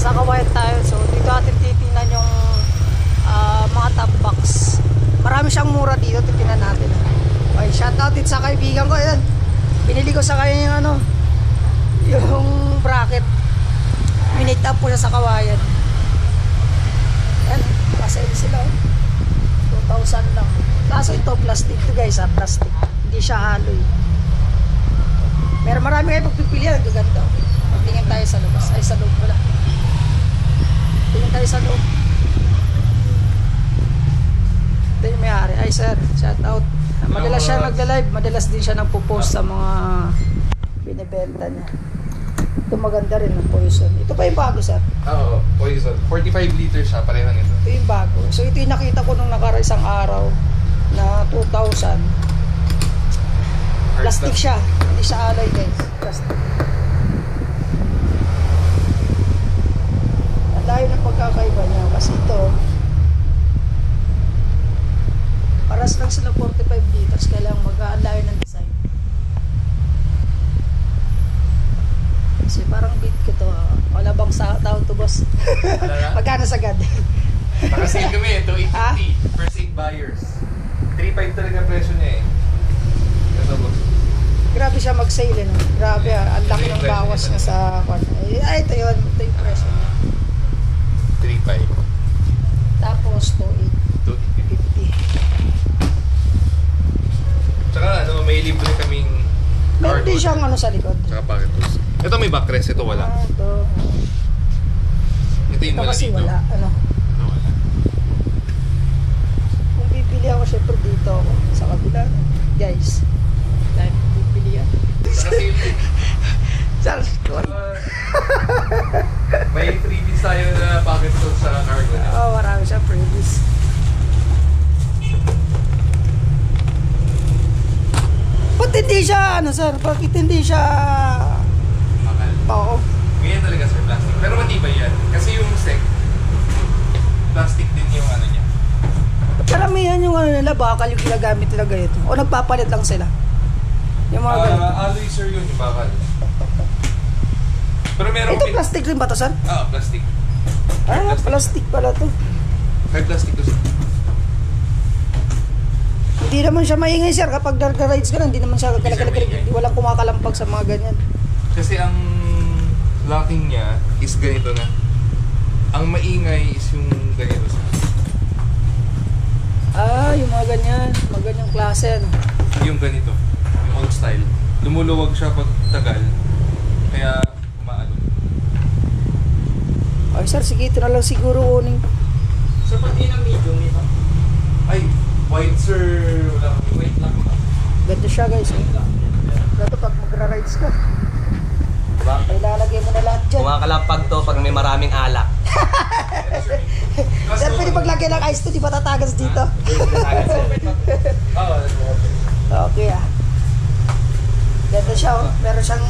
Sa kawayan tayo. So dito natin titingnan yung mga top box. Marami siyang mura dito, titingnan natin. Okay, shoutout din sa kaibigan ko. Ayan, binili ko sa kanya yung ano, yung bracket. Minate up po siya sa kawayan. Ayan, pasayil sila 2,000 lang. Kaso ito plastic to guys, plastic. Hindi siya alloy. Meron marami kayo pagpipilian, gaganda. Tingin tayo sa labas. Ay, sa loob pala. Tingin tayo sa loob. Ito yung may-ari. Ay sir, shout out. Madalas siya nagla-live. Madalas din siya nagpo-post sa mga binibenta niya. Ito maganda rin ng Poison. Ito pa yung bago sir. Oo, Poison. 45 liters siya, pareho nito. Ito yung bago. So ito yung nakita ko nung isang araw na 2,000. Plastic siya. Hindi siya alloy guys. Plastic. Ang layo ng pagkakaiba niya. Kasi ito, paras lang sila 45 liters. Kailangan mag-aalayo ng design. Kasi parang beat ko to. Wala bang tao to boss? Magkano sagad? Nakasale kami, 2,850 for 8 buyers. 3,500 talaga presyo niya eh. Ito boss. Grabe siya mag-sale no? Grabe ang laki ng bawas niya sa ay ito yun, ito yung presyo niya 3,500. tapos 2,850. Tsaka ano, may libre kaming meron din siyang ano sa likod. Tsaka pocket tools. Ito may backrest, ito wala. Ito yung wala kasi dito. wala ano. Ito wala. Kung bibili ako syempre dito ako sa kabila guys. Dahil bibili yan Charles may freebies tayo na pocket tools sa cargo niya. marami siya freebies. Ba't hindi siya ano sir? Bakit hindi siya Bakal? Oo. Ganyan talaga sir, plastic. Pero matibay yan. Kasi yung sec, plastic din yung ano niya. Karamihan yung ano nila, bakal yung ginagamit nila ganito. O nagpapalit lang sila. Yung mga ganito. Alloy sir yun, yung bakal. Pero meron Ito plastic rin ba to sir? Plastic. Plastic pala to. May plastic to sir. Hindi naman siya maingay sir kapag rides ka na, hindi naman siya maingay. walang kumakalampag sa mga ganyan. Kasi ang locking niya is ganito na. Ang maingay is yung ganito sir. Yung mga ganyan, mga ganyang klase ano. Yung ganito, yung old style. Lumuluwag siya pag tagal. Kaya umaano. Ay sir, sige ito na lang siguro uning. Sir, pati ng medium nito? Ay, white sir, wala kami. White lang ba? Ganda siya guys. Dato pag magra-rides ka. Diba? Ay lalagay mo na lahat dyan. Kumakalampag to pag may maraming alak. Sir, pwede paglagay ng ice to, di ba tatagas dito? Okay Ganda siya meron siyang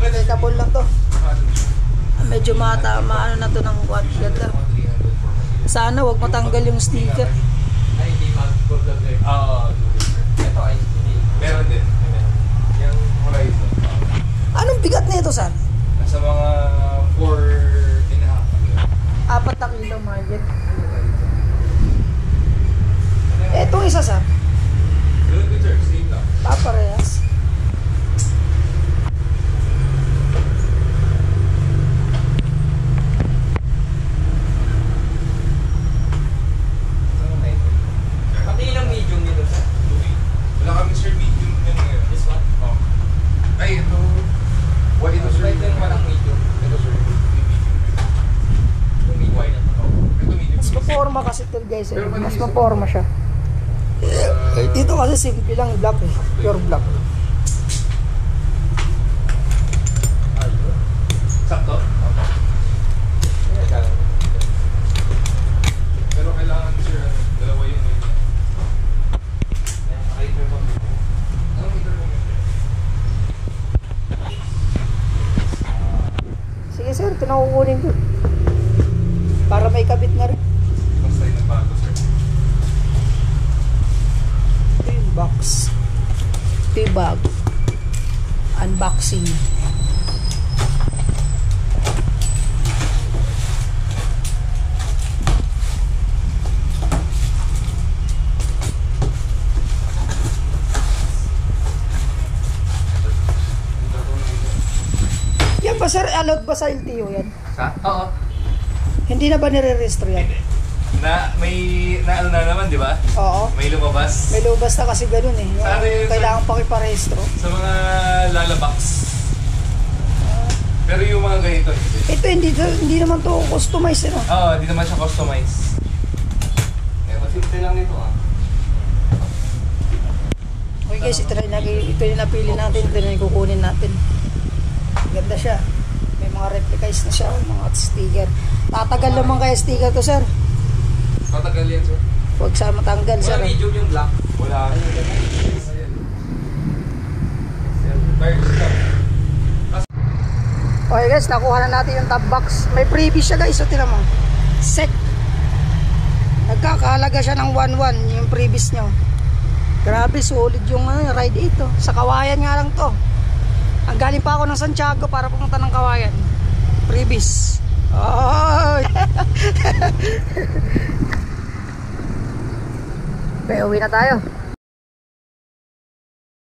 reflectable lang to. Medyo maano na to ng quad. Ganda. Sana wag matanggal yung sticker. Ay, hindi mag-vlog eh. Ito ay Meron din. Yung Horizon. Anong bigat nito, sir? Nasa mga 4.5. 4 na kilo mahigit. Etong isa, sir. Good, sir. Same lang. Paparehas. Pati ilang medium nito, sir? Wala kami sir medium na ngayon. This one? Ay, ito. What ito sir? Ito yung walang medium. Ito sir. Yung white. Ito medium. Mas maporma kasi ito, guys. Pero Mas maporma siya. Dito kasi simple lang black eh. Pure black. Sakto? Pero kailangan sir, dalawa yun. Anong meter mo? Sige sir, ito na kukunin ko. Para may kabit na rin. Basta yun ang bago sir. Ito yung box. Ito yung bag. Unboxing. ba sir, allowed ba sa LTO yan? Sa? Oo. Hindi na ba nire-registro yan? Hindi. Na ano na naman, di ba? Oo. May lumabas. May lubas na kasi ganun eh. Yung Sa ano yun, sir? kailangan pang iparehistro. Sa mga lalabox. Pero yung mga ganito, hindi. Ito hindi naman to customized no? Oo, hindi naman siya customize. Eh, masimple lang nito ah. Okay guys, ito yung napili natin, ito na yung kukunin natin. Ganda siya. May mga replicas na siya, mga sticker. Tatagal naman kaya sticker to sir. Patagal yan, sir. Huwag sa matanggal sir. Wala medium yung black. Wala. Virus lang. Okay guys, nakuha na natin yung top box. May freebie siya guys, so tinan mo. Sec. Nagkakahalaga siya ng 1-1 yung previous nyo. Grabe, solid yung ride 8 oh. Sa Kawayan nga lang to. Ang galing pa ako ng Santiago para pumunta ng Kawayan. Previous. Oh! Okay, uwi na tayo.